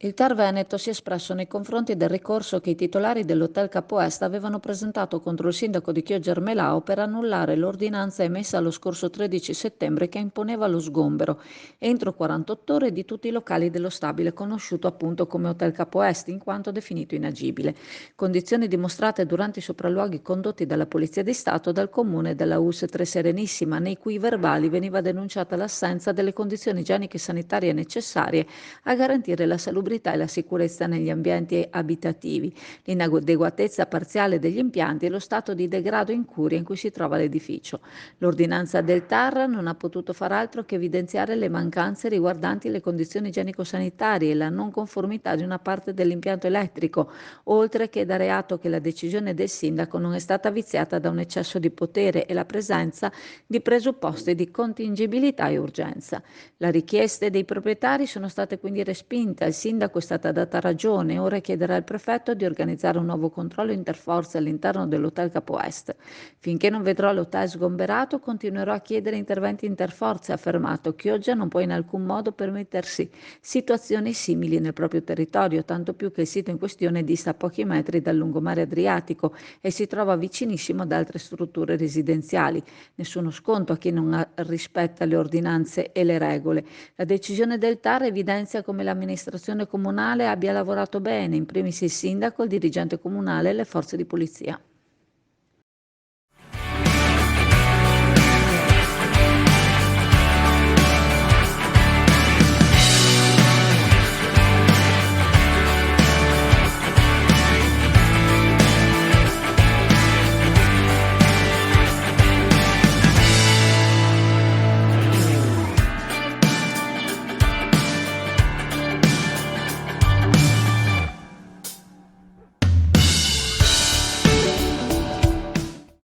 Il TAR Veneto si è espresso nei confronti del ricorso che i titolari dell'Hotel Capo Est avevano presentato contro il sindaco di Chioggia Armelao per annullare l'ordinanza emessa lo scorso 13 settembre che imponeva lo sgombero entro 48 ore di tutti i locali dello stabile conosciuto appunto come Hotel Capo Est, in quanto definito inagibile. Condizioni dimostrate durante i sopralluoghi condotti dalla Polizia di Stato e dal comune della US Tre Serenissima, nei cui verbali veniva denunciata l'assenza delle condizioni igieniche e sanitarie necessarie a garantire la salubrità e la sicurezza negli ambienti abitativi, l'inadeguatezza parziale degli impianti e lo stato di degrado incuria in cui si trova l'edificio. L'ordinanza del TAR non ha potuto far altro che evidenziare le mancanze riguardanti le condizioni igienico-sanitarie e la non conformità di una parte dell'impianto elettrico, oltre che dare atto che la decisione del sindaco non è stata viziata da un eccesso di potere e la presenza di presupposti di contingibilità e urgenza. Le richieste dei proprietari sono state quindi respinte, al sindaco è stata data ragione e ora chiederà al prefetto di organizzare un nuovo controllo interforze all'interno dell'Hotel Capo Est. Finché non vedrò l'hotel sgomberato continuerò a chiedere interventi interforze, ha affermato. Chioggia non può in alcun modo permettersi situazioni simili nel proprio territorio, tanto più che il sito in questione dista pochi metri dal lungomare Adriatico e si trova vicinissimo ad altre strutture residenziali. Nessuno sconto a chi non rispetta le ordinanze e le regole. La decisione del TAR evidenzia come l'amministrazione comunale abbia lavorato bene, in primis il sindaco, il dirigente comunale e le forze di polizia.